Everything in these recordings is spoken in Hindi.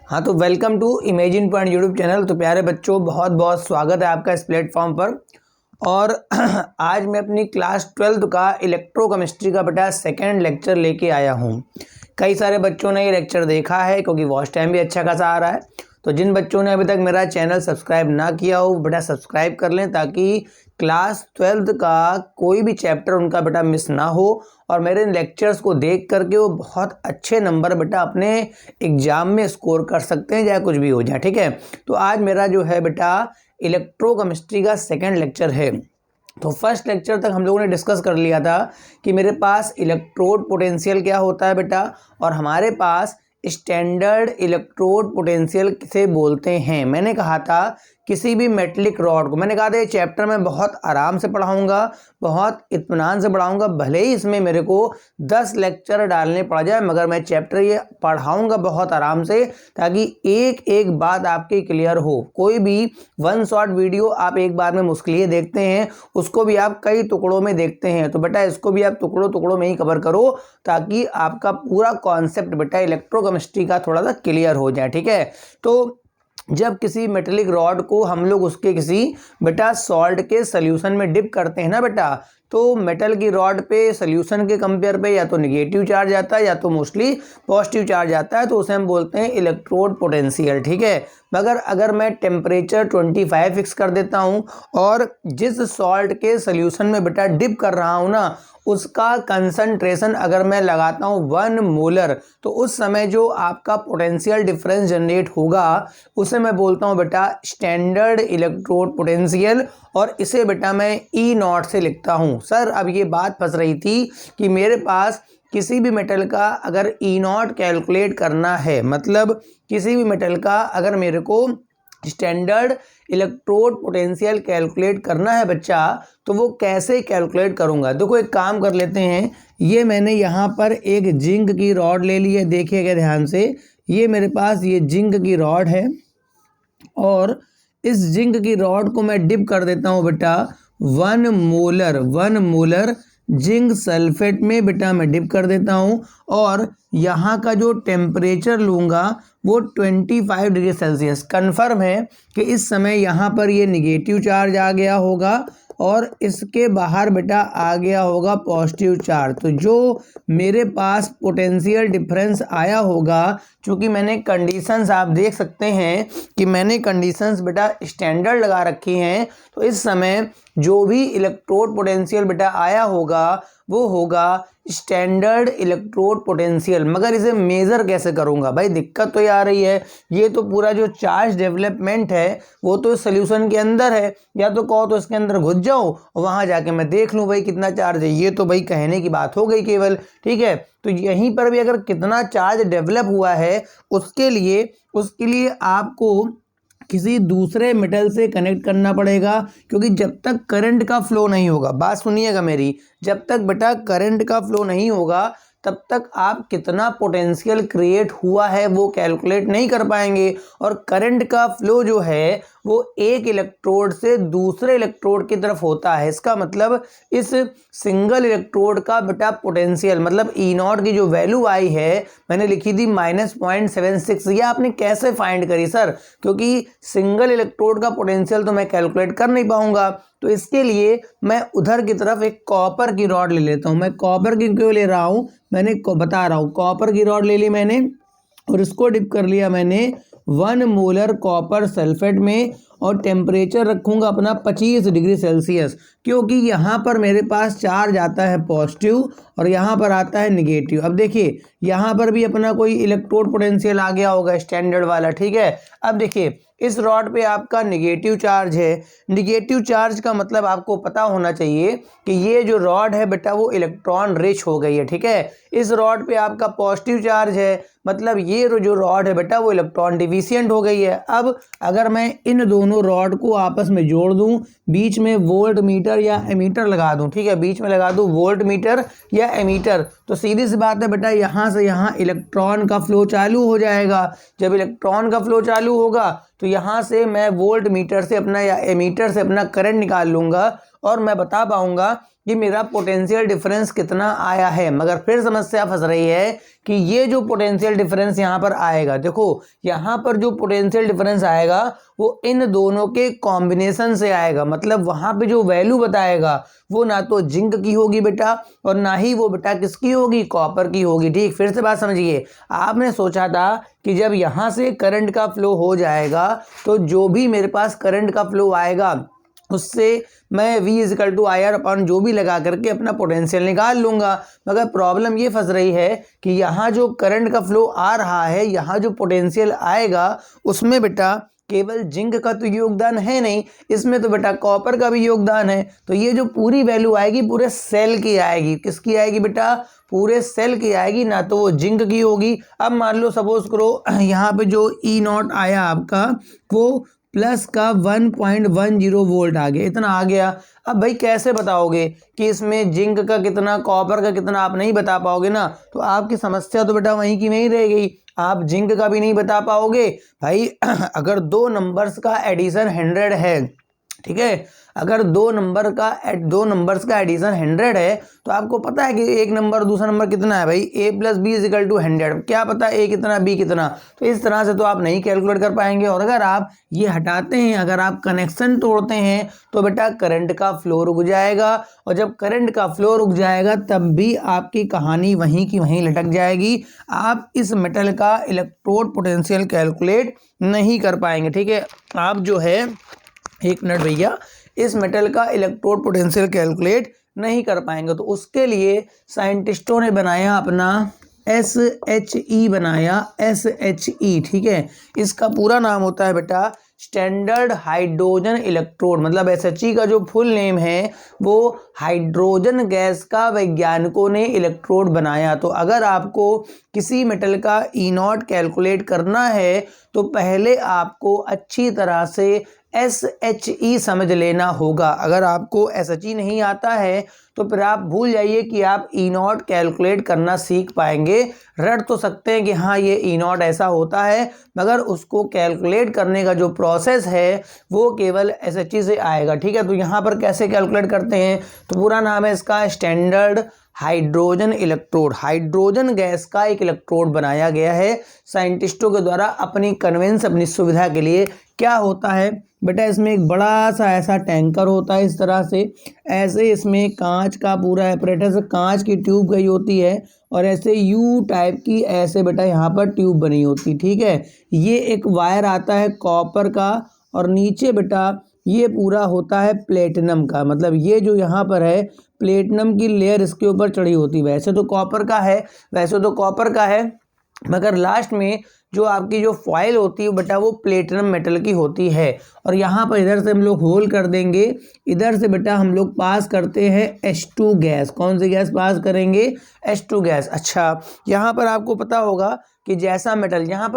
हाँ, तो welcome to imagine point YouTube channel. तो प्यारे बच्चों, बहुत बहुत स्वागत है आपका इस प्लेटफॉर्म पर। और आज मैं अपनी क्लास 12th का इलेक्ट्रोकेमिस्ट्री का बेटा सेकंड लेक्चर लेके आया हूँ। कई सारे बच्चों ने ये लेक्चर देखा है क्योंकि वॉच टाइम भी अच्छा खासा आ रहा है। तो जिन बच्चों ने अभी तक मेरा चैनल सब्सक्राइब ना किया हो बेटा सब्सक्राइब कर लें, ताकि क्लास 12th का कोई भी चैप्टर उनका बेटा मिस ना हो और मेरे इन लेक्चर्स को देख करके वो बहुत अच्छे नंबर बेटा अपने एग्जाम में स्कोर कर सकते हैं, चाहे कुछ भी हो जाए। ठीक है, तो आज मेरा जो है बेटा इलेक्ट्रोकेमिस्ट्री का सेकंड लेक्चर है। तो फर्स्ट लेक्चर तक हम लोगों ने डिस्कस कर लिया था कि मेरे पास इलेक्ट्रोड पोटेंशियल क्या होता है बेटा, और हमारे पास स्टैंडर्ड इलेक्ट्रोड पोटेंशियल से बोलते हैं। मैंने कहा था किसी भी मेटलिक रॉड को, मैंने कहा था ये चैप्टर मैं बहुत आराम से पढ़ाऊंगा, बहुत इत्मीनान से पढ़ाऊंगा, भले ही इसमें मेरे को 10 लेक्चर डालने पड़ जाए, मगर मैं चैप्टर ये पढ़ाऊंगा बहुत आराम से, ताकि एक एक बात आपकी क्लियर हो। कोई भी वन शॉट वीडियो आप एक बार में मुश्किल ही देखते हैं, उसको भी आप कई टुकड़ों में देखते हैं, तो बेटा इसको भी आप टुकड़ों टुकड़ों में ही कवर करो, ताकि आपका पूरा कॉन्सेप्ट बेटा इलेक्ट्रोकेमिस्ट्री का थोड़ा सा क्लियर हो जाए। ठीक है, तो जब किसी मेटेलिक रॉड को हम लोग उसके किसी बेटा सॉल्ट के सोल्यूशन में डिप करते हैं ना बेटा, तो मेटल की रॉड पे सोल्यूशन के कंपेयर पे या तो निगेटिव चार्ज आता है या तो मोस्टली पॉजिटिव चार्ज आता है, तो उसे हम बोलते हैं इलेक्ट्रोड पोटेंशियल। ठीक है, मगर अगर मैं टेम्परेचर 25 फिक्स कर देता हूं और जिस सॉल्ट के सोल्यूशन में बेटा डिप कर रहा हूं ना, उसका कंसंट्रेशन अगर मैं लगाता हूं 1 मोलर, तो उस समय जो आपका पोटेंशियल डिफरेंस जनरेट होगा उसे मैं बोलता हूं बेटा स्टैंडर्ड इलेक्ट्रोड पोटेंशियल, और इसे बेटा मैं E0 से लिखता हूं। सर अब ये बात फंस रही थी कि मेरे पास किसी भी मेटल का अगर E0 कैलकुलेट करना है, मतलब किसी भी मेटल का अगर मेरे को स्टैंडर्ड इलेक्ट्रोड पोटेंशियल कैलकुलेट करना है बच्चा, तो वो कैसे कैलकुलेट करूंगा। देखो एक काम कर लेते हैं, ये मैंने यहाँ पर एक जिंक की रॉड ले ली है, देखिएगा ध्यान से। ये मेरे पास ये जिंक की रॉड है और इस जिंक की रॉड को मैं डिप कर देता हूँ बेटा 1 मोलर जिंक सल्फेट में बेटा मैं डिप कर देता हूँ, और यहाँ का जो टेम्परेचर लूँगा वो 25 डिग्री सेल्सियस। कन्फर्म है कि इस समय यहाँ पर ये निगेटिव चार्ज आ गया होगा और इसके बाहर बेटा आ गया होगा पॉजिटिव चार्ज। तो जो मेरे पास पोटेंशियल डिफरेंस आया होगा, क्योंकि मैंने कंडीशंस आप देख सकते हैं कि मैंने कंडीशंस बेटा स्टैंडर्ड लगा रखी हैं, तो इस समय जो भी इलेक्ट्रोड पोटेंशियल बेटा आया होगा वो होगा स्टैंडर्ड इलेक्ट्रोड पोटेंशियल। मगर इसे मेज़र कैसे करूंगा भाई, दिक्कत तो ये आ रही है, ये तो पूरा जो चार्ज डेवलपमेंट है वो तो सोल्यूशन के अंदर है, या तो कहो तो इसके अंदर घुस जाओ और वहां जाके मैं देख लूं भाई कितना चार्ज है। ये तो भाई कहने की बात हो गई केवल। ठीक है, तो यहीं पर भी अगर कितना चार्ज डेवलप हुआ है उसके लिए आपको किसी दूसरे मेटल से कनेक्ट करना पड़ेगा, क्योंकि जब तक करंट का फ्लो नहीं होगा, बात सुनिएगा मेरी, जब तक बेटा करंट का फ्लो नहीं होगा तब तक आप कितना पोटेंशियल क्रिएट हुआ है वो कैलकुलेट नहीं कर पाएंगे। और करंट का फ्लो जो है वो एक इलेक्ट्रोड से दूसरे इलेक्ट्रोड की तरफ होता है। इसका मतलब इस सिंगल इलेक्ट्रोड का बेटा पोटेंशियल, मतलब E0 की जो वैल्यू आई है मैंने लिखी थी -0.76। ये आपने कैसे फाइंड करी सर, क्योंकि सिंगल इलेक्ट्रोड का पोटेंशियल तो मैं कैलकुलेट कर नहीं पाऊंगा, तो इसके लिए मैं उधर की तरफ एक कॉपर की रॉड ले लेता हूं। मैं कॉपर की क्यों ले रहा हूं, मैंने बता रहा हूं। कॉपर की रॉड ले ली मैंने और इसको डिप कर लिया मैंने 1 मोलर कॉपर सल्फेट में, और टेम्परेचर रखूंगा अपना 25 डिग्री सेल्सियस, क्योंकि यहाँ पर मेरे पास चार्ज आता है पॉजिटिव और यहाँ पर आता है निगेटिव। अब देखिए यहाँ पर भी अपना कोई इलेक्ट्रोड पोटेंशियल आ गया होगा स्टैंडर्ड वाला। ठीक है, अब देखिए इस रॉड पे आपका निगेटिव चार्ज है। निगेटिव चार्ज का मतलब आपको पता होना चाहिए कि ये जो रॉड है बेटा वो इलेक्ट्रॉन रिच हो गई है। ठीक है, इस रॉड पे आपका पॉजिटिव चार्ज है, मतलब ये जो रॉड है बेटा वो इलेक्ट्रॉन डिफिशिएंट हो गई है। अब अगर मैं इन दोनों रॉड को आपस में जोड़ दूं, बीच में वोल्ट मीटर या एमीटर लगा दूं, ठीक है, बीच में लगा दूं वोल्ट मीटर या एमीटर, तो सीधी सी बात है बेटा यहाँ से यहाँ इलेक्ट्रॉन का फ्लो चालू हो जाएगा। जब इलेक्ट्रॉन का फ्लो चालू होगा तो यहाँ से मैं वोल्ट मीटर से अपना या एमीटर से अपना करंट निकाल लूंगा, और मैं बता पाऊंगा कि मेरा पोटेंशियल डिफरेंस कितना आया है। मगर फिर समस्या फंस रही है कि ये जो पोटेंशियल डिफरेंस यहाँ पर आएगा, देखो यहाँ पर जो पोटेंशियल डिफरेंस आएगा वो इन दोनों के कॉम्बिनेशन से आएगा। मतलब वहाँ पे जो वैल्यू बताएगा वो ना तो जिंक की होगी बेटा और ना ही वो बेटा किसकी होगी, कॉपर की होगी। ठीक, फिर से बात समझिए। आपने सोचा था कि जब यहाँ से करंट का फ्लो हो जाएगा तो जो भी मेरे पास करंट का फ्लो आएगा उससे मैं V is equal to I R upon जो भी लगा करके अपना पोटेंशियल निकाल लूंगा। मगर प्रॉब्लम ये फंस रही है कि यहाँ जो करंट का फ्लो आ रहा है, यहाँ जो पोटेंशियल आएगा उसमें बेटा केवल जिंक का तो योगदान है नहीं, इसमें तो बेटा कॉपर का भी योगदान है। तो ये जो पूरी वैल्यू आएगी पूरे सेल की आएगी। किसकी आएगी बेटा, पूरे सेल की आएगी, ना तो वो जिंक की होगी। अब मान लो सपोज करो यहाँ पे जो ई नॉट आया आपका वो प्लस का 1.10 वोल्ट आ गया, इतना आ गया। अब भाई कैसे बताओगे कि इसमें जिंक का कितना, कॉपर का कितना, आप नहीं बता पाओगे ना। तो आपकी समस्या तो बेटा वहीं की वहीं रह गई। आप जिंक का भी नहीं बता पाओगे भाई। अगर दो नंबर्स का एडिशन 100 है, ठीक है, अगर दो नंबर्स का एडिशन 100 है तो आपको पता है कि एक नंबर दूसरा नंबर कितना है भाई, a plus B is equal to 100। क्या पता a कितना b कितना, तो इस तरह से तो आप नहीं कैलकुलेट कर पाएंगे। और अगर आप ये हटाते हैं, अगर आप कनेक्शन तोड़ते हैं तो बेटा करंट का फ्लो रुक जाएगा, और जब करंट का फ्लो रुक जाएगा तब भी आपकी कहानी वहीं की वहीं लटक जाएगी। आप इस मेटल का इलेक्ट्रोड पोटेंशियल कैलकुलेट नहीं कर पाएंगे। ठीक है, आप जो है, एक मिनट भैया, इस मेटल का इलेक्ट्रोड पोटेंशियल कैलकुलेट नहीं कर पाएंगे। तो उसके लिए साइंटिस्टों ने बनाया अपना SHE, बनाया SHE। ठीक है, इसका पूरा नाम होता है बेटा स्टैंडर्ड हाइड्रोजन इलेक्ट्रोड। मतलब SHE का जो फुल नेम है वो हाइड्रोजन गैस का वैज्ञानिकों ने इलेक्ट्रोड बनाया। तो अगर आपको किसी मेटल का ई नॉट कैलकुलेट करना है तो पहले आपको अच्छी तरह से SHE समझ लेना होगा। अगर आपको SHE नहीं आता है तो फिर आप भूल जाइए कि आप ई नॉट कैलकुलेट करना सीख पाएंगे। रट तो सकते हैं कि हाँ ये ई नॉट ऐसा होता है, मगर उसको कैलकुलेट करने का जो प्रोसेस है वो केवल SHE से आएगा। ठीक है, तो यहाँ पर कैसे कैलकुलेट करते हैं, तो पूरा नाम है इसका standard hydrogen electrode. Hydrogen gas का एक इलेक्ट्रोड बनाया गया है साइंटिस्टों के द्वारा अपनी कन्वेंस, अपनी सुविधा के लिए। क्या होता है बेटा, इसमें एक बड़ा सा ऐसा टैंकर होता है इस तरह से, ऐसे इसमें कांच का पूरा एपरेटस, कांच की ट्यूब गई होती है और ऐसे यू टाइप की ऐसे बेटा यहाँ पर ट्यूब बनी होती। ठीक है, ये एक वायर आता है कॉपर का और नीचे बेटा ये पूरा होता है प्लेटिनम का। मतलब ये जो यहाँ पर है प्लेटिनम की लेयर इसके ऊपर चढ़ी होती है। वैसे तो कॉपर का है, मगर लास्ट में जो आपकी जो फॉइल होती है बेटा वो प्लेटिनम मेटल की होती है। और यहाँ पर इधर से हम लोग होल कर देंगे, इधर से बेटा हम लोग पास करते हैं H2 गैस। कौन सी गैस पास करेंगे, H2 गैस। अच्छा, यहाँ पर आपको पता होगा कि जैसा मेटल यहाँ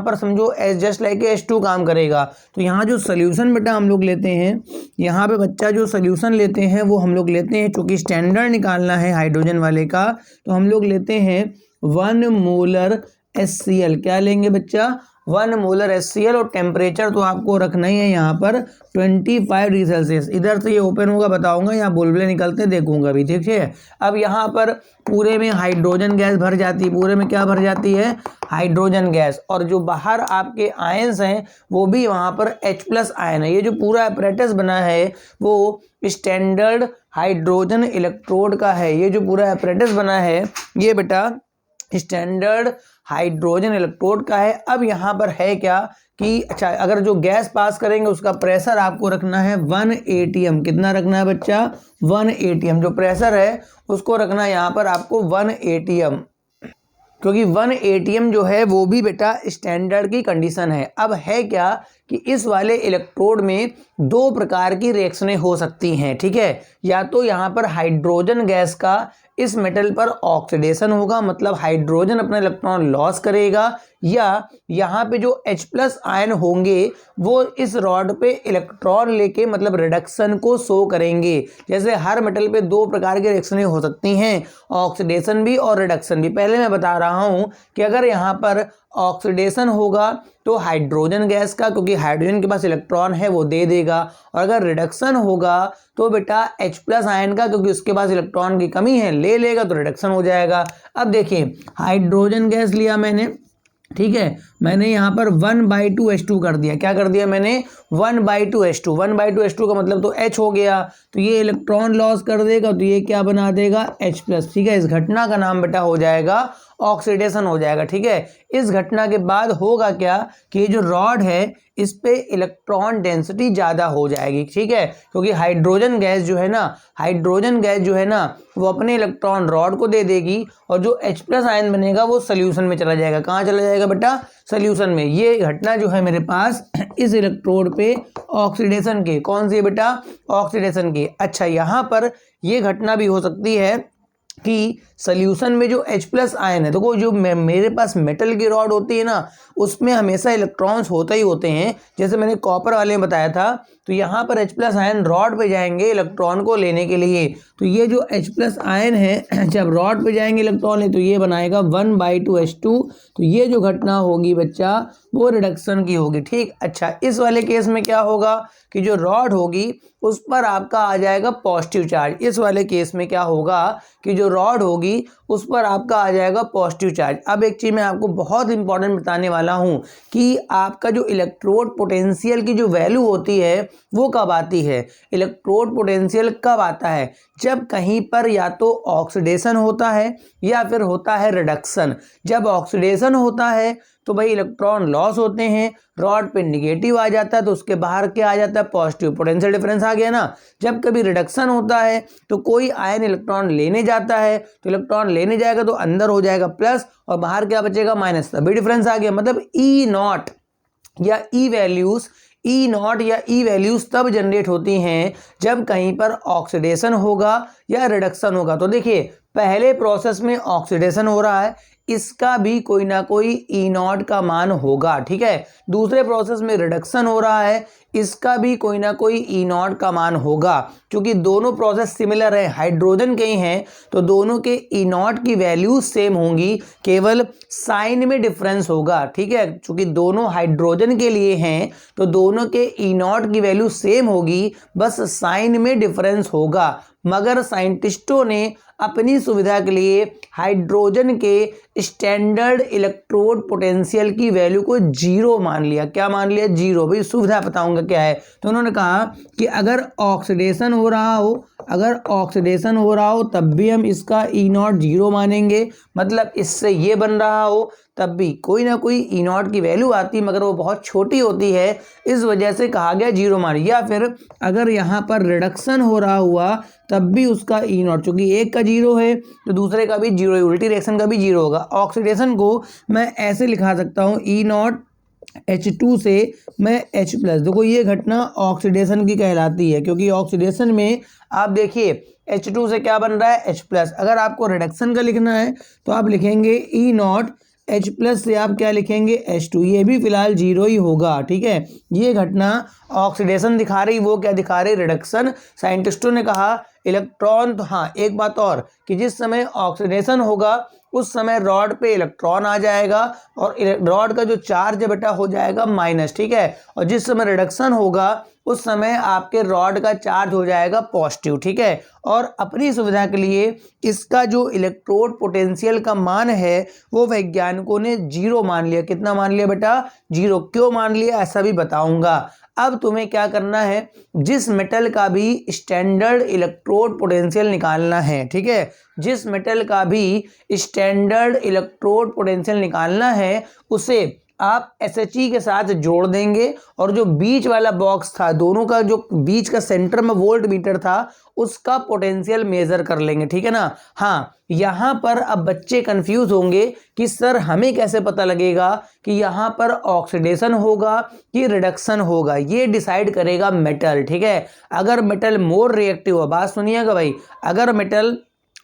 पर समझो जस्ट लाइक H2 काम करेगा। तो यहाँ जो सोल्यूशन बेटा हम लोग लेते हैं, यहाँ पे बच्चा जो सोल्यूशन लेते हैं वो हम लोग लेते हैं, चूँकि स्टैंडर्ड निकालना है हाइड्रोजन वाले का, तो हम लोग लेते हैं 1 मोलर HCl। क्या लेंगे बच्चा, 1 मोलर HCl। और टेम्परेचर तो आपको रखना ही है यहाँ पर 25 डिग्री सेल्सियस। इधर से ये ओपन होगा बताऊंगा, यहाँ बुलबुले निकलते देखूंगा भी। ठीक है, अब यहाँ पर पूरे में हाइड्रोजन गैस भर जाती है, पूरे में क्या भर जाती है, हाइड्रोजन गैस। और जो बाहर आपके आयंस हैं वो भी वहाँ पर H+ आयन है। ये जो पूरा अपरेटस बना है वो स्टैंडर्ड हाइड्रोजन इलेक्ट्रोड का है। ये जो पूरा अपरेटस बना है ये बेटा स्टैंडर्ड हाइड्रोजन इलेक्ट्रोड का है। अब यहाँ पर है क्या कि अच्छा, अगर जो गैस पास करेंगे उसका प्रेशर आपको रखना है 1 atm। कितना रखना है बच्चा, 1 atm। जो प्रेशर है उसको रखना है यहाँ पर आपको 1 atm, क्योंकि 1 atm जो है वो भी बेटा स्टैंडर्ड की कंडीशन है। अब है क्या कि इस वाले इलेक्ट्रोड में दो प्रकार की रिएक्शनें हो सकती हैं। ठीक है, या तो यहाँ पर हाइड्रोजन गैस का इस मेटल पर ऑक्सीडेशन होगा, मतलब हाइड्रोजन अपना इलेक्ट्रॉन लॉस करेगा, या यहाँ पे जो H+ आयन होंगे वो इस रॉड पे इलेक्ट्रॉन लेके मतलब रिडक्शन को शो करेंगे। जैसे हर मेटल पे दो प्रकार की रिएक्शनें हो सकती हैं, ऑक्सीडेशन भी और रिडक्शन भी। पहले मैं बता रहा हूँ कि अगर यहाँ पर ऑक्सीडेशन होगा तो हाइड्रोजन गैस का, क्योंकि हाइड्रोजन के पास इलेक्ट्रॉन है, वो दे देगा, और अगर रिडक्शन होगा तो बेटा H+ आयन का, क्योंकि उसके पास इलेक्ट्रॉन की कमी है, ले लेगा तो रिडक्शन हो जाएगा। अब देखिए हाइड्रोजन गैस लिया मैंने, ठीक है, मैंने यहाँ पर 1/2H2 कर दिया। क्या कर दिया मैंने? 1/2H2। 1/2H2 का मतलब तो H हो गया, तो ये इलेक्ट्रॉन लॉस कर देगा, तो ये क्या बना देगा? H+। ठीक है, इस घटना का नाम बेटा हो जाएगा ऑक्सीडेशन हो जाएगा। ठीक है, इस घटना के बाद होगा क्या कि ये जो रॉड है इस पे इलेक्ट्रॉन डेंसिटी ज़्यादा हो जाएगी। ठीक है, क्योंकि हाइड्रोजन गैस जो है ना वो अपने इलेक्ट्रॉन रॉड को दे देगी, और जो H+ आयन बनेगा वो सोल्यूशन में चला जाएगा। कहाँ चला जाएगा बेटा? सोल्यूशन में। ये घटना जो है मेरे पास इस इलेक्ट्रोड पे ऑक्सीडेशन की, कौन सी है बेटा? ऑक्सीडेशन की। अच्छा, यहाँ पर ये घटना भी हो सकती है कि सोल्यूशन में जो H+ आयन है, देखो जो मेरे पास मेटल की रॉड होती है ना उसमें हमेशा इलेक्ट्रॉन्स होते ही होते हैं। जैसे मैंने कॉपर वाले में बताया था, तो यहाँ पर H+ आयन रॉड पे जाएंगे इलेक्ट्रॉन को लेने के लिए, तो ये जो H+ आयन है जब रॉड पे जाएंगे इलेक्ट्रॉन ले, तो ये बनाएगा 1/2H2। तो ये जो घटना होगी बच्चा वो रिडक्शन की होगी। ठीक, अच्छा, इस वाले केस में क्या होगा कि जो रॉड होगी उस पर आपका आ जाएगा पॉजिटिव चार्ज। इस वाले केस में क्या होगा कि जो रॉड होगी उस पर आपका आ जाएगा पॉजिटिव चार्ज। अब एक चीज़ मैं आपको बहुत इंपॉर्टेंट बताने वाला हूँ कि आपका जो इलेक्ट्रोड पोटेंशियल की जो वैल्यू होती है वो कब आती है? इलेक्ट्रोड पोटेंशियल कब आता है? जब कहीं पर या तो ऑक्सीडेशन होता है या फिर होता है रिडक्शन। जब ऑक्सीडेशन होता है तो भाई इलेक्ट्रॉन लॉस होते हैं, रॉड पे निगेटिव आ जाता है, तो उसके बाहर क्या आ जाता है? पॉजिटिव, पोटेंशियल डिफरेंस आ गया ना। जब कभी रिडक्शन होता है तो कोई आयन इलेक्ट्रॉन लेने जाता है, तो इलेक्ट्रॉन लेने जाएगा तो अंदर हो जाएगा प्लस और बाहर क्या बचेगा? माइनस। तभी डिफरेंस आ गया। मतलब E0 या ई वैल्यूज तब जनरेट होती हैं जब कहीं पर ऑक्सीडेशन होगा या रिडक्शन होगा। तो देखिए पहले प्रोसेस में ऑक्सीडेशन हो रहा है, इसका भी कोई ना कोई E0 का मान होगा। ठीक है, दूसरे प्रोसेस में रिडक्शन हो रहा है, इसका भी कोई ना कोई E0 का मान होगा। क्योंकि दोनों प्रोसेस सिमिलर है, हाइड्रोजन के ही हैं, तो दोनों के E0 की वैल्यू सेम होंगी, केवल साइन में डिफरेंस होगा। ठीक है, क्योंकि दोनों हाइड्रोजन के लिए हैं तो दोनों के E0 की वैल्यू सेम होगी, बस साइन में डिफरेंस होगा। मगर साइंटिस्टों ने अपनी सुविधा के लिए हाइड्रोजन के स्टैंडर्ड इलेक्ट्रोड पोटेंशियल की वैल्यू को 0 मान लिया। क्या मान लिया? 0। भाई सुविधा बताऊंगा क्या है। तो उन्होंने कहा कि अगर ऑक्सीडेशन हो रहा हो तब भी हम इसका E0 0 मानेंगे, मतलब इससे ये बन रहा हो तब भी कोई ना कोई E0 की वैल्यू आती, मगर वो बहुत छोटी होती है, इस वजह से कहा गया 0 मान। या फिर अगर यहाँ पर रिडक्शन हो रहा हुआ तब भी उसका E0, चूंकि एक का 0 है तो दूसरे का भी 0 है, उल्टी रिएक्शन का भी 0 होगा। ऑक्सीडेशन को मैं ऐसे लिखा सकता हूँ E0 H2 से मैं H+। देखो ये घटना ऑक्सीडेशन की कहलाती है, क्योंकि ऑक्सीडेशन में आप देखिए H2 से क्या बन रहा है? H+। अगर आपको रिडक्शन का लिखना है तो आप लिखेंगे E0 H+ से आप क्या लिखेंगे? H2। ये भी फिलहाल 0 ही होगा। ठीक है, ये घटना ऑक्सीडेशन दिखा रही, वो क्या दिखा रही? रिडक्शन। साइंटिस्टों ने कहा इलेक्ट्रॉन, तो हाँ एक बात और कि जिस समय ऑक्सीडेशन होगा उस समय रॉड पे इलेक्ट्रॉन आ जाएगा और रॉड का जो चार्ज है बेटा हो जाएगा माइनस। ठीक है, और जिस समय रिडक्शन होगा उस समय आपके रॉड का चार्ज हो जाएगा पॉजिटिव। ठीक है, और अपनी सुविधा के लिए इसका जो इलेक्ट्रोड पोटेंशियल का मान है वो वैज्ञानिकों ने 0 मान लिया। कितना मान लिया बेटा? 0। क्यों मान लिया ऐसा भी बताऊंगा। अब तुम्हें क्या करना है, जिस मेटल का भी स्टैंडर्ड इलेक्ट्रोड पोटेंशियल निकालना है, ठीक है, जिस मेटल का भी स्टैंडर्ड इलेक्ट्रोड पोटेंशियल निकालना है उसे आप SHE के साथ जोड़ देंगे, और जो बीच वाला बॉक्स था, दोनों का जो बीच का सेंटर में वोल्ट मीटर था, उसका पोटेंशियल मेजर कर लेंगे। ठीक है ना। हाँ, यहाँ पर अब बच्चे कंफ्यूज होंगे कि सर हमें कैसे पता लगेगा कि यहाँ पर ऑक्सीडेशन होगा कि रिडक्शन होगा? ये डिसाइड करेगा मेटल। ठीक है, अगर मेटल मोर रिएक्टिव हो, बात सुनिएगा भाई, अगर मेटल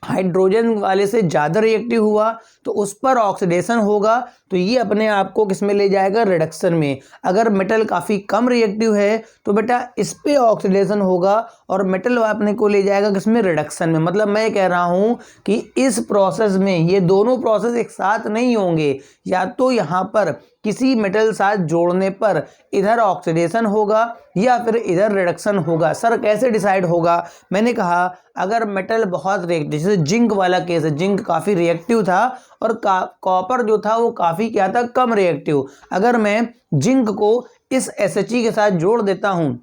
हाइड्रोजन वाले से ज़्यादा रिएक्टिव हुआ तो उस पर ऑक्सीडेशन होगा, तो ये अपने आप को किस में ले जाएगा, रिडक्शन में। अगर मेटल काफ़ी कम रिएक्टिव है तो बेटा इस पे ऑक्सीडेशन होगा और मेटल अपने को ले जाएगा किस में, रिडक्शन में। मतलब मैं कह रहा हूँ कि इस प्रोसेस में ये दोनों प्रोसेस एक साथ नहीं होंगे, या तो यहाँ पर किसी मेटल साथ जोड़ने पर इधर ऑक्सीडेशन होगा या फिर इधर रिडक्शन होगा। सर कैसे डिसाइड होगा? मैंने कहा अगर मेटल बहुत रिएक्टिव, जैसे जिंक वाला केस है, जिंक काफ़ी रिएक्टिव था और कॉपर जो था वो काफ़ी क्या था, कम रिएक्टिव। अगर मैं जिंक को इस SHE के साथ जोड़ देता हूँ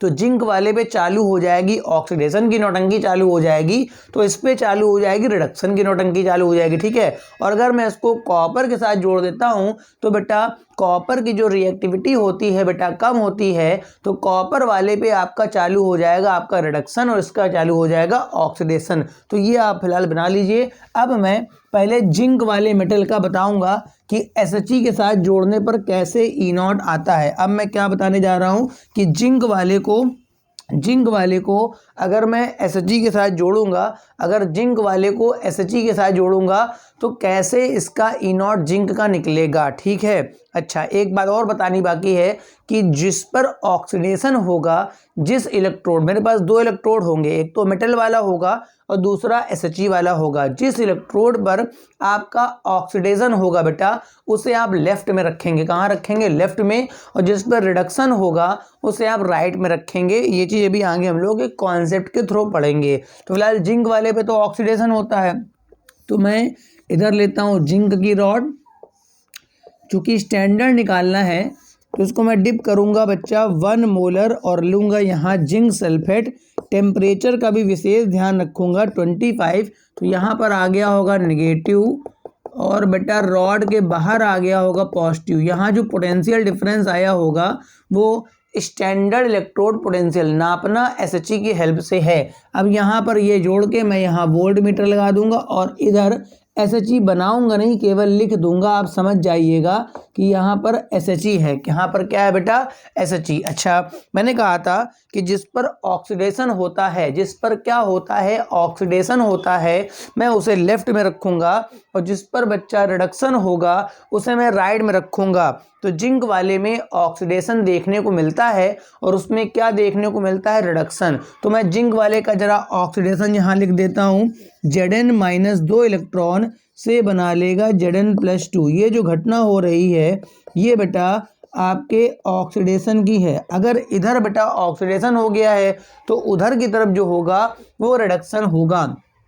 तो जिंक वाले पे चालू हो जाएगी ऑक्सीडेशन की नौटंकी चालू हो जाएगी, तो इस पे चालू हो जाएगी रिडक्शन की नौटंकी चालू हो जाएगी, ठीक है। और अगर मैं इसको कॉपर के साथ जोड़ देता हूँ तो बेटा कॉपर की जो रिएक्टिविटी होती है बेटा कम होती है, तो कॉपर वाले पे आपका चालू हो जाएगा आपका रिडक्शन और इसका चालू हो जाएगा ऑक्सीडेशन। तो ये आप फिलहाल बना लीजिए। अब मैं पहले जिंक वाले मेटल का बताऊंगा कि SHE के साथ जोड़ने पर कैसे E0 आता है। अब मैं क्या बताने जा रहा हूं कि जिंक वाले को अगर मैं SHE के साथ जोड़ूंगा, अगर जिंक वाले को SHE के साथ जोड़ूंगा तो कैसे इसका E0 जिंक का निकलेगा, ठीक है। अच्छा, एक बात और बतानी बाकी है कि जिस पर ऑक्सीडेशन होगा, जिस इलेक्ट्रोड, मेरे पास दो इलेक्ट्रोड होंगे, एक तो मेटल वाला होगा और दूसरा SHE वाला होगा। जिस इलेक्ट्रोड पर आपका ऑक्सीडेशन होगा बेटा उसे आप लेफ्ट में रखेंगे। कहाँ रखेंगे? लेफ्ट में। और जिस पर रिडक्शन होगा उसे आप राइट में रखेंगे। ये चीज़ भी आगे हम लोग एक कॉन्सेप्ट के थ्रू पढ़ेंगे। तो फिलहाल जिंक वाले पे तो ऑक्सीडेशन होता है, तो मैं इधर लेता हूँ जिंक की रॉड। चूँकि स्टैंडर्ड निकालना है तो उसको मैं डिप करूँगा बच्चा 1 मोलर और लूँगा यहाँ जिंक सल्फेट। टेम्परेचर का भी विशेष ध्यान रखूँगा 25। तो यहाँ पर आ गया होगा नेगेटिव और बेटा रॉड के बाहर आ गया होगा पॉजिटिव। यहाँ जो पोटेंशियल डिफरेंस आया होगा वो स्टैंडर्ड इलेक्ट्रोड पोटेंशियल नापना SHE की हेल्प से है। अब यहाँ पर ये जोड़ के मैं यहाँ वोल्ट मीटर लगा दूंगा और इधर SHE बनाऊंगा नहीं, केवल लिख दूंगा। आप समझ जाइएगा कि यहाँ पर SHE है। यहाँ पर क्या है बेटा? SHE। अच्छा, मैंने कहा था कि जिस पर ऑक्सीडेशन होता है, जिस पर क्या होता है, ऑक्सीडेशन होता है, मैं उसे लेफ्ट में रखूँगा और जिस पर बच्चा रिडक्शन होगा उसे मैं राइट में रखूँगा। तो जिंक वाले में ऑक्सीडेशन देखने को मिलता है और उसमें क्या देखने को मिलता है? रिडक्शन। तो मैं जिंक वाले का जरा ऑक्सीडेशन यहाँ लिख देता हूँ। Zn - 2 इलेक्ट्रॉन से बना लेगा Zn+2। ये जो घटना हो रही है ये बेटा आपके ऑक्सीडेशन की है। अगर इधर बेटा ऑक्सीडेशन हो गया है तो उधर की तरफ जो होगा वो रिडक्शन होगा।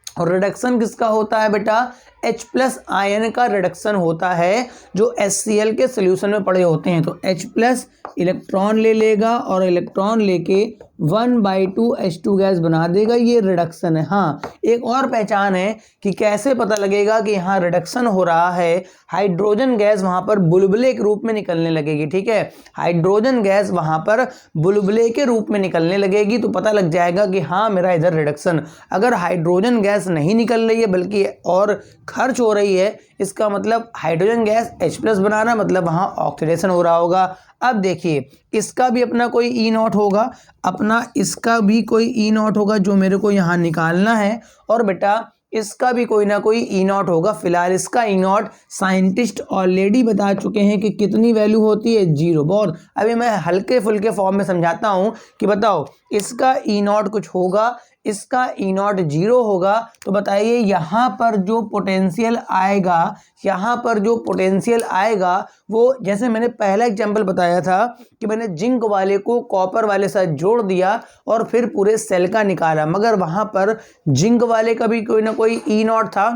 और रिडक्शन किसका होता है बेटा? H+ आयन का रिडक्शन होता है जो HCl के सोल्यूशन में पड़े होते हैं। तो H+ इलेक्ट्रॉन ले लेगा और इलेक्ट्रॉन लेके 1/2 H2 गैस बना देगा। ये रिडक्शन है। हाँ, एक और पहचान है कि कैसे पता लगेगा कि यहाँ रिडक्शन हो रहा है। हाइड्रोजन गैस वहाँ पर बुलबुले के रूप में निकलने लगेगी, ठीक है। हाइड्रोजन गैस वहाँ पर बुलबुले के रूप में निकलने लगेगी तो पता लग जाएगा कि हाँ मेरा इधर रिडक्शन। अगर हाइड्रोजन गैस नहीं निकल रही है बल्कि और खर्च हो रही है, इसका मतलब हाइड्रोजन गैस H+ बना रहा, मतलब वहाँ ऑक्सीडेशन हो रहा होगा। अब देखिए इसका भी अपना कोई E0 होगा, अपना इसका भी कोई E0 होगा जो मेरे को यहाँ निकालना है, और बेटा इसका भी कोई ना कोई E0 होगा। फिलहाल इसका E0 साइंटिस्ट ऑलरेडी बता चुके हैं कि कितनी वैल्यू होती है, 0। बहुत अभी मैं हल्के फुल्के फॉर्म में समझाता हूँ कि बताओ इसका E0 कुछ होगा, इसका E0 0 होगा। तो बताइए यहाँ पर जो पोटेंशियल आएगा, यहाँ पर जो पोटेंशियल आएगा वो, जैसे मैंने पहला एग्जांपल बताया था कि मैंने जिंक वाले को कॉपर वाले साथ जोड़ दिया और फिर पूरे सेल का निकाला, मगर वहाँ पर जिंक वाले का भी कोई ना कोई E0 था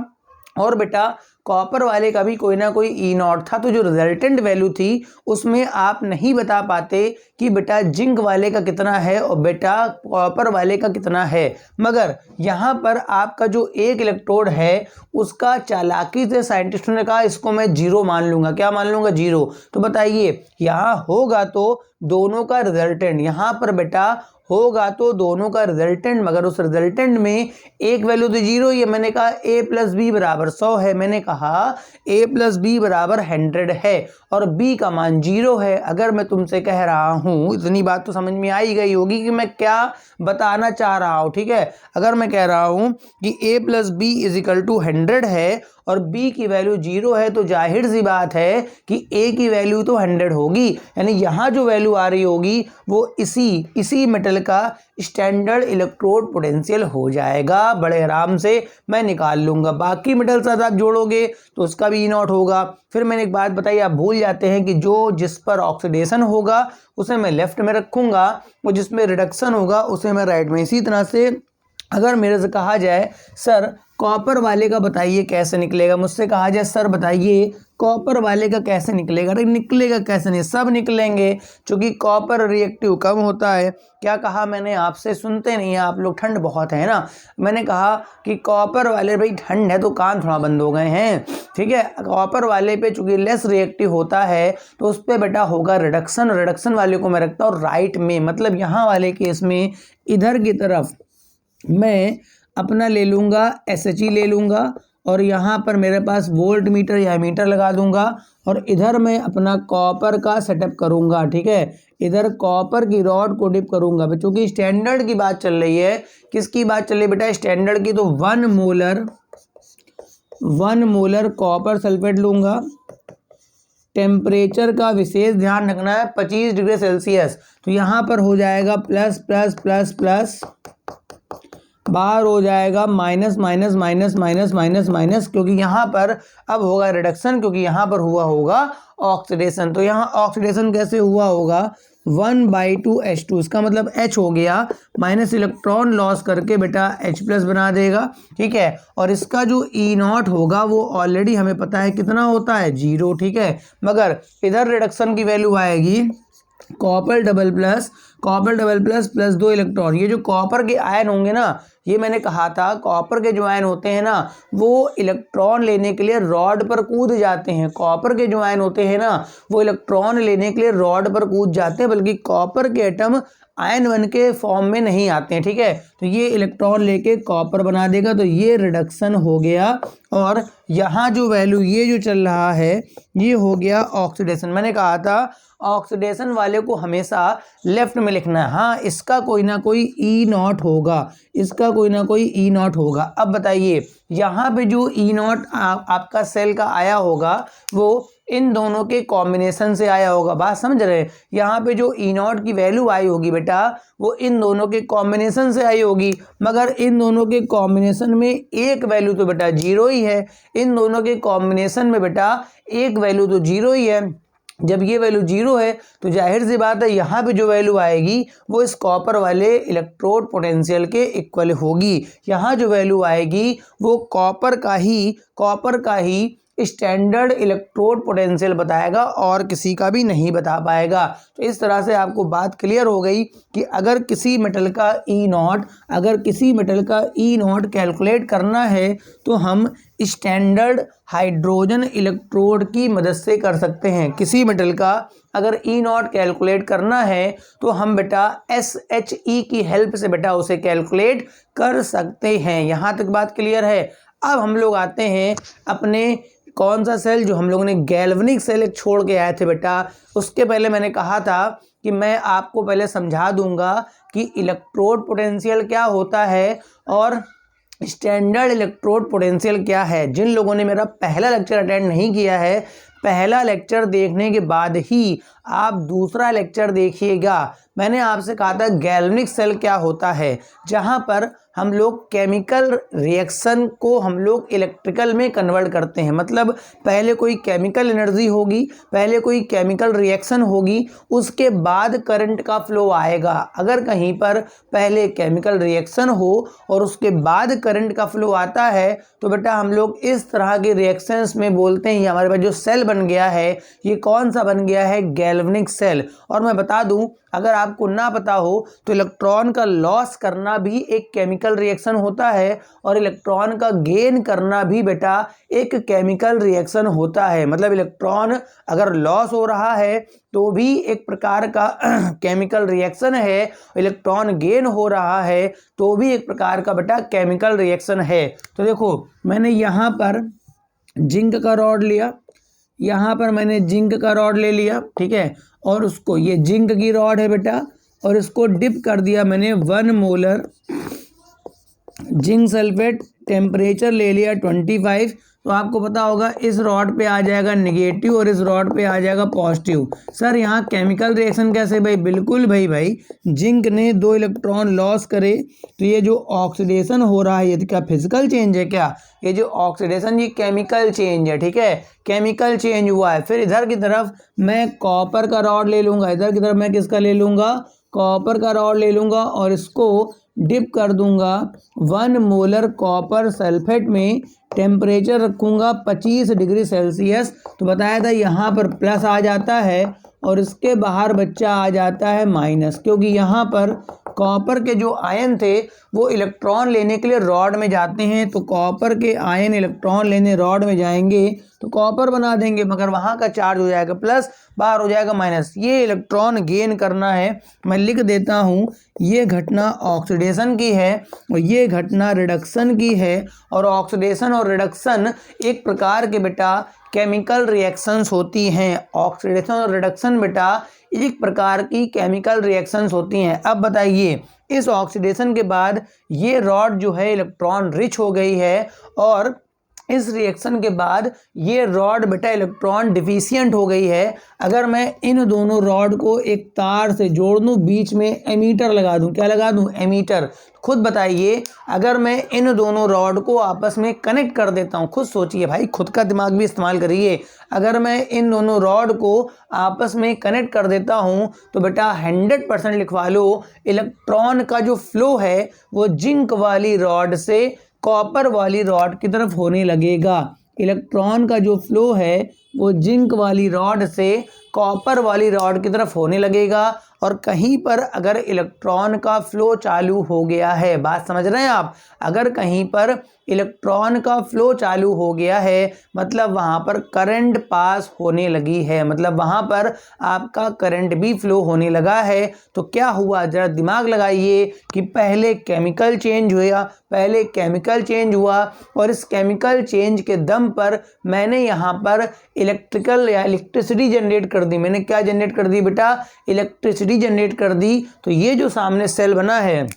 और बेटा कॉपर वाले का भी कोई ना कोई E0 था। तो जो रिजल्टेंट वैल्यू थी उसमें आप नहीं बता पाते कि बेटा जिंक वाले का कितना है और बेटा कॉपर वाले का कितना है, मगर यहाँ पर आपका जो एक इलेक्ट्रोड है उसका चालाकी से साइंटिस्टों ने कहा इसको मैं 0 मान लूँगा। क्या मान लूँगा? 0। तो बताइए यहाँ होगा तो दोनों का रिजल्टेंट, यहाँ पर बेटा होगा तो दोनों का रिजल्टेंट, मगर उस रिजल्टेंट में एक वैल्यू तो 0 ही है। मैंने कहा A + B = 100 है, मैंने कहा A + B = 100 है और B का मान 0 है। अगर मैं तुमसे कह रहा हूँ, इतनी बात तो समझ में आई गई होगी कि मैं क्या बताना चाह रहा हूँ, ठीक है। अगर मैं कह रहा हूँ कि A + B = 100 है और बी की वैल्यू 0 है तो जाहिर सी बात है कि ए की वैल्यू तो 100 होगी, यानी यहाँ जो वैल्यू आ रही होगी वो इसी मेटल का स्टैंडर्ड इलेक्ट्रोड पोटेंशियल हो जाएगा। बड़े आराम से मैं निकाल लूँगा। बाकी मेटल साथ आप जोड़ोगे तो उसका भी E0 होगा। फिर मैंने एक बात बताई, आप भूल जाते हैं कि जिस पर ऑक्सीडेशन होगा उसे मैं लेफ्ट में रखूँगा और जिसमें रिडक्शन होगा उसे मैं राइट में। इसी तरह से अगर मेरे से कहा जाए सर कॉपर वाले का बताइए कैसे निकलेगा, मुझसे कहा जाए सर बताइए कॉपर वाले का कैसे निकलेगा, अरे निकलेगा कैसे नहीं, सब निकलेंगे, क्योंकि कॉपर रिएक्टिव कम होता है। क्या कहा मैंने आपसे, सुनते नहीं हैं आप लोग, ठंड बहुत है ना। मैंने कहा कि कॉपर वाले, भाई ठंड है तो कान थोड़ा बंद हो गए हैं, ठीक है। कॉपर वाले पे चूंकि लेस रिएक्टिव होता है तो उस पर बेटा होगा रिडक्शन। रिडक्शन वाले को मैं रखता हूँ राइट में, मतलब यहाँ वाले केस में इधर की तरफ मैं अपना ले लूँगा SHE ले लूँगा और यहाँ पर मेरे पास वोल्ट मीटर या मीटर लगा दूंगा और इधर मैं अपना कॉपर का सेटअप करूँगा, ठीक है। इधर कॉपर की रॉड को डिप करूँगा। क्योंकि स्टैंडर्ड की बात चल रही है, किसकी बात चल रही है बेटा, स्टैंडर्ड की, तो 1 मोलर कॉपर सल्फेट लूँगा। टेम्परेचर का विशेष ध्यान रखना है 25 डिग्री सेल्सियस, तो यहाँ पर हो जाएगा प्लस प्लस प्लस प्लस, बाहर हो जाएगा minus minus minus minus minus minus, क्योंकि यहाँ पर अब होगा रिडक्शन, क्योंकि यहाँ पर हुआ होगा ऑक्सीडेशन। तो यहाँ ऑक्सीडेशन कैसे हुआ होगा, 1/2 H2, इसका मतलब H हो गया, माइनस इलेक्ट्रॉन लॉस करके बेटा H+ बना देगा, ठीक है। और इसका जो E0 होगा वो ऑलरेडी हमें पता है कितना होता है, 0, ठीक है। मगर इधर रिडक्शन की वैल्यू आएगी copper double plus plus 2 electron. ये जो कॉपर के आयन होंगे ना, ये मैंने कहा था कॉपर के जो आयन होते हैं ना वो इलेक्ट्रॉन लेने के लिए रॉड पर कूद जाते हैं। कॉपर के जो आयन होते हैं ना वो इलेक्ट्रॉन लेने के लिए रॉड पर कूद जाते हैं, बल्कि कॉपर के एटम आयन वन के फॉर्म में नहीं आते हैं, ठीक है। तो ये इलेक्ट्रॉन लेके कॉपर बना देगा, तो ये रिडक्शन हो गया। और यहाँ जो वैल्यू ये जो चल रहा है ये हो गया ऑक्सीडेशन। मैंने कहा था ऑक्सीडेशन वाले को हमेशा लेफ्ट में लिखना है। हाँ, इसका कोई ना कोई E0 होगा, इसका कोई ना कोई E0 होगा। अब बताइए यहाँ पे जो E0 आपका सेल का आया होगा वो इन दोनों के कॉम्बिनेशन से आया होगा। बात समझ रहे हैं, यहाँ पे जो E0 की वैल्यू आई होगी बेटा वो इन दोनों के कॉम्बिनेशन से आई होगी, मगर इन दोनों के कॉम्बिनेशन में एक वैल्यू तो बेटा 0 ही है। इन दोनों के कॉम्बिनेशन में बेटा एक वैल्यू तो 0 ही है। जब ये वैल्यू 0 है तो जाहिर सी बात है यहाँ पे जो वैल्यू आएगी वो इस कॉपर वाले इलेक्ट्रोड पोटेंशियल के इक्वल होगी। यहाँ जो वैल्यू आएगी वो कॉपर का ही स्टैंडर्ड इलेक्ट्रोड पोटेंशियल बताएगा और किसी का भी नहीं बता पाएगा। तो इस तरह से आपको बात क्लियर हो गई कि अगर किसी मेटल का E0 कैलकुलेट करना है तो हम स्टैंडर्ड हाइड्रोजन इलेक्ट्रोड की मदद से कर सकते हैं। किसी मेटल का अगर E0 कैलकुलेट करना है तो हम बेटा SHE की हेल्प से बेटा उसे कैलकुलेट कर सकते हैं। यहाँ तक बात क्लियर है। अब हम लोग आते हैं अपने कौन सा सेल, जो हम लोगों ने गैल्वेनिक सेल एक छोड़ के आए थे बेटा। उसके पहले मैंने कहा था कि मैं आपको पहले समझा दूंगा कि इलेक्ट्रोड पोटेंशियल क्या होता है और स्टैंडर्ड इलेक्ट्रोड पोटेंशियल क्या है। जिन लोगों ने मेरा पहला लेक्चर अटेंड नहीं किया है, पहला लेक्चर देखने के बाद ही आप दूसरा लेक्चर देखिएगा। मैंने आपसे कहा था गैल्वेनिक सेल क्या होता है, जहां पर हम लोग केमिकल रिएक्शन को हम लोग इलेक्ट्रिकल में कन्वर्ट करते हैं। मतलब पहले कोई केमिकल एनर्जी होगी, पहले कोई केमिकल रिएक्शन होगी, उसके बाद करंट का फ्लो आएगा। अगर कहीं पर पहले केमिकल रिएक्शन हो और उसके बाद करंट का फ्लो आता है तो बेटा हम लोग इस तरह के रिएक्शंस में बोलते हैं। हमारे पास जो सेल बन गया है ये कौन सा बन गया है, गैल्वेनिक सेल। और मैं बता दूं, अगर आपको ना पता हो तो इलेक्ट्रॉन का लॉस करना भी एक केमिकल रिएक्शन होता है और इलेक्ट्रॉन का गेन करना भी बेटा एक केमिकल रिएक्शन होता है। मतलब इलेक्ट्रॉन अगर लॉस हो रहा है तो भी एक प्रकार का केमिकल रिएक्शन है, इलेक्ट्रॉन गेन हो रहा है तो भी एक प्रकार का बेटा केमिकल रिएक्शन है। तो देखो मैंने यहाँ पर जिंक का रॉड लिया, यहाँ पर मैंने जिंक का रॉड ले लिया, ठीक है, और उसको, ये जिंक की रॉड है बेटा, और इसको डिप कर दिया मैंने 1 मोलर जिंक सल्फेट, टेम्परेचर ले लिया 25, तो आपको पता होगा इस रॉड पे आ जाएगा नेगेटिव और इस रॉड पे आ जाएगा पॉजिटिव। सर यहाँ केमिकल रिएक्शन कैसे भाई? बिल्कुल भाई जिंक ने 2 इलेक्ट्रॉन लॉस करे तो ये जो ऑक्सीडेशन हो रहा है ये क्या फिजिकल चेंज है क्या? ये जो ऑक्सीडेशन ये केमिकल चेंज है, ठीक है, केमिकल चेंज हुआ है। फिर इधर की तरफ मैं कॉपर का रॉड ले लूँगा, इधर की तरफ मैं किसका ले लूँगा? कॉपर का रॉड ले लूँगा और इसको डिप कर दूंगा 1 मोलर कॉपर सल्फेट में, टेम्परेचर रखूँगा 25 डिग्री सेल्सियस। तो बताया था यहाँ पर प्लस आ जाता है और इसके बाहर बच्चा आ जाता है माइनस, क्योंकि यहाँ पर कॉपर के जो आयन थे वो इलेक्ट्रॉन लेने के लिए रॉड में जाते हैं, तो कॉपर के आयन इलेक्ट्रॉन लेने रॉड में जाएंगे तो कॉपर बना देंगे, मगर वहाँ का चार्ज हो जाएगा प्लस, बाहर हो जाएगा माइनस। ये इलेक्ट्रॉन गेन करना है, मैं लिख देता हूँ, ये घटना ऑक्सीडेशन की है और ये घटना रिडक्शन की है। और ऑक्सीडेशन और रिडक्शन एक प्रकार के बेटा केमिकल रिएक्शंस होती हैं। ऑक्सीडेशन और रिडक्शन बेटा एक प्रकार की केमिकल रिएक्शंस होती हैं। अब बताइए, इस ऑक्सीडेशन के बाद ये रॉड जो है इलेक्ट्रॉन रिच हो गई है और इस रिएक्शन के बाद ये रॉड बेटा इलेक्ट्रॉन डिफिशियंट हो गई है। अगर मैं इन दोनों रॉड को एक तार से जोड़ दूं, बीच में एमीटर लगा दूं, क्या लगा दूं? एमीटर। खुद बताइए, अगर मैं इन दोनों रॉड को आपस में कनेक्ट कर देता हूं, खुद सोचिए भाई, खुद का दिमाग भी इस्तेमाल करिए। अगर मैं इन दोनों रॉड को आपस में कनेक्ट कर देता हूं तो बेटा 100% लिखवा लो, इलेक्ट्रॉन का जो फ्लो है वो जिंक वाली रॉड से कॉपर वाली रॉड की तरफ होने लगेगा। इलेक्ट्रॉन का जो फ्लो है वो जिंक वाली रॉड से कॉपर वाली रॉड की तरफ होने लगेगा। और कहीं पर अगर इलेक्ट्रॉन का फ्लो चालू हो गया है, बात समझ रहे हैं आप, अगर कहीं पर इलेक्ट्रॉन का फ्लो चालू हो गया है मतलब वहाँ पर करंट पास होने लगी है, मतलब वहाँ पर आपका करंट भी फ्लो होने लगा है। तो क्या हुआ, जरा दिमाग लगाइए कि पहले केमिकल चेंज हुआ, पहले केमिकल चेंज हुआ और इस केमिकल चेंज के दम पर मैंने यहाँ पर इलेक्ट्रिकल या इलेक्ट्रिसिटी जनरेट कर दी। मैंने क्या जनरेट कर दी बेटा? इलेक्ट्रिसिटी जनरेट कर दी। तो ये जो सामने सेल बना है,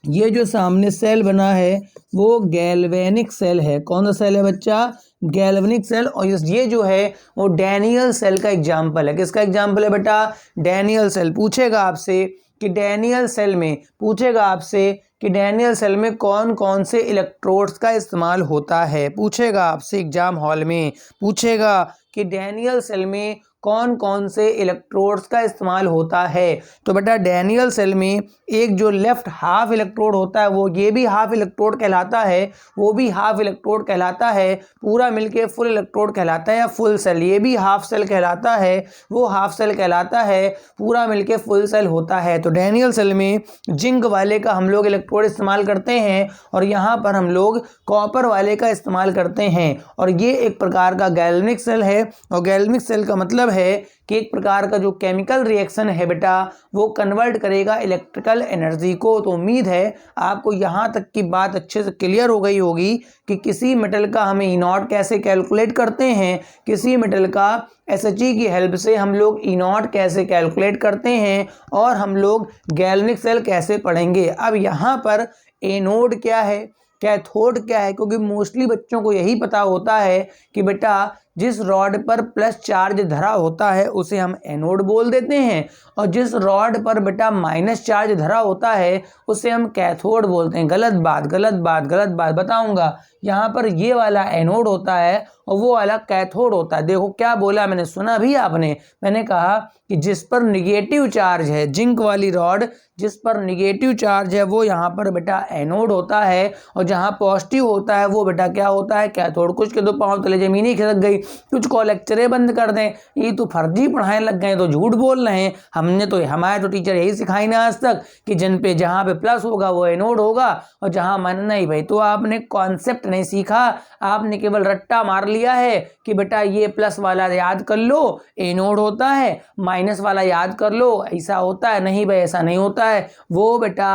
ये जो सामने सेल बना है वो गैल्वेनिक सेल है। कौन सा सेल है बच्चा? Galvanic cell. और ये जो है वो डैनियल सेल का एग्जाम्पल है। किसका एग्जाम्पल है बेटा? Daniel cell. पूछेगा आपसे कि डैनियल सेल में, पूछेगा आपसे कि डैनियल सेल में कौन कौन से इलेक्ट्रोड्स का इस्तेमाल होता है, पूछेगा आपसे एग्जाम हॉल में, पूछेगा कि डैनियल सेल में कौन कौन से इलेक्ट्रोड्स का इस्तेमाल होता है। तो बेटा डैनियल सेल में एक जो लेफ्ट हाफ इलेक्ट्रोड होता है वो ये भी हाफ इलेक्ट्रोड कहलाता है, वो भी हाफ इलेक्ट्रोड कहलाता है, पूरा मिलके फुल इलेक्ट्रोड कहलाता है या फुल सेल, ये भी हाफ सेल कहलाता है, वो हाफ सेल कहलाता है, पूरा मिलके फुल सेल होता है। तो डैनियल सेल में जिंक वाले का हम लोग इलेक्ट्रोड इस्तेमाल करते हैं और यहाँ पर हम लोग कॉपर वाले का इस्तेमाल करते हैं। और ये एक प्रकार का गैल्वेनिक सेल है और गैल्वेनिक सेल का मतलब है कि एक प्रकार का जो केमिकल रिएक्शन है बेटा वो कन्वर्ट करेगा इलेक्ट्रिकल एनर्जी को। तो उम्मीद है आपको यहाँ तक की बात अच्छे से क्लियर हो गई होगी कि किसी मेटल का हमें ई नॉट कैसे कैलकुलेट करते हैं, किसी मेटल का SHE की हेल्प से हम लोग ई नॉट कैसे कैलकुलेट करते हैं और हम लोग गैल्वेनिक सेल कैसे पढ़ेंगे। अब यहाँ पर एनोड क्या है, कैथोड क्या है, क्योंकि मोस्टली बच्चों को यही पता होता है कि बेटा जिस रॉड पर प्लस चार्ज धरा होता है उसे हम एनोड बोल देते हैं और जिस रॉड पर बेटा माइनस चार्ज धरा होता है उसे हम कैथोड बोलते हैं। गलत बात, गलत बात, गलत बात बताऊंगा। यहाँ पर ये वाला एनोड होता है और वो वाला कैथोड होता है। देखो क्या बोला मैंने, सुना भी आपने, मैंने कहा कि जिस पर निगेटिव चार्ज है, जिंक वाली रॉड जिस पर निगेटिव चार्ज है वो यहाँ पर बेटा एनोड होता है और जहाँ पॉजिटिव होता है वो बेटा क्या होता है? कैथोड। कुछ के दो पाँव तले जमीन ही खिसक गई, कुछ को लेक्चरें बंद कर दें, ये तो फर्जी पढ़ाने लग गए, तो झूठ बोल रहे हैं। हमारे तो टीचर यही सिखाई ना आज तक कि जहाँ पे प्लस होगा वो एनोड होगा और जहाँ मन नहीं। भाई तो आपने कॉन्सेप्ट नहीं सीखा, आपने केवल रट्टा मार लिया है कि बेटा ये प्लस वाला याद कर लो एनोड होता है, माइनस वाला याद कर लो ऐसा होता है। नहीं भाई ऐसा नहीं होता है। वो बेटा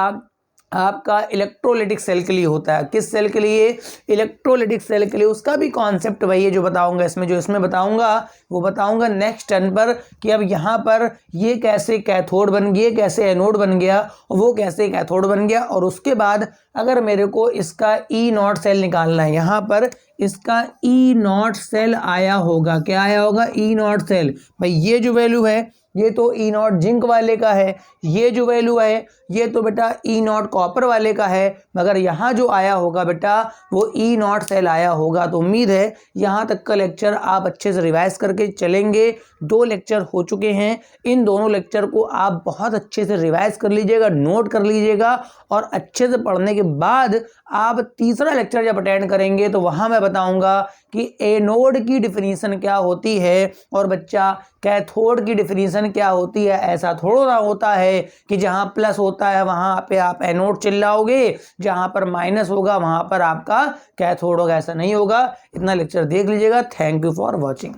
आपका इलेक्ट्रोलाइटिक सेल के लिए होता है। किस सेल के लिए? इलेक्ट्रोलाइटिक सेल के लिए। उसका भी कॉन्सेप्ट वही है जो बताऊंगा इसमें, जो इसमें बताऊंगा वो बताऊंगा नेक्स्ट टर्न पर कि अब यहाँ पर ये कैसे कैथोड बन गया, कैसे एनोड बन गया, वो कैसे कैथोड बन गया। और उसके बाद अगर मेरे को इसका ई नॉट सेल निकालना है, यहाँ पर इसका ई नॉट सेल आया होगा। क्या आया होगा? ई नॉट सेल। भाई ये जो वैल्यू है ये तो ई नॉट जिंक वाले का है, ये जो वैल्यू है ये तो बेटा ई नॉट कॉपर वाले का है, मगर यहाँ जो आया होगा बेटा वो ई नॉट सेल आया होगा। तो उम्मीद है यहाँ तक का लेक्चर आप अच्छे से रिवाइज करके चलेंगे। 2 लेक्चर हो चुके हैं, इन दोनों लेक्चर को आप बहुत अच्छे से रिवाइज कर लीजिएगा, नोट कर लीजिएगा, और अच्छे से पढ़ने के बाद आप तीसरा लेक्चर जब अटेंड करेंगे तो वहाँ मैं बताऊँगा कि एनोड की डिफिनीशन क्या होती है और बच्चा कैथोड की डिफिनीशन क्या होती है। ऐसा थोड़ा होता है कि जहाँ प्लस होता है वहाँ पे आप एनोड चिल्लाओगे, जहाँ पर माइनस होगा वहाँ पर आपका कैथोड होगा। ऐसा नहीं होगा। इतना लेक्चर देख लीजिएगा। Thank you for watching.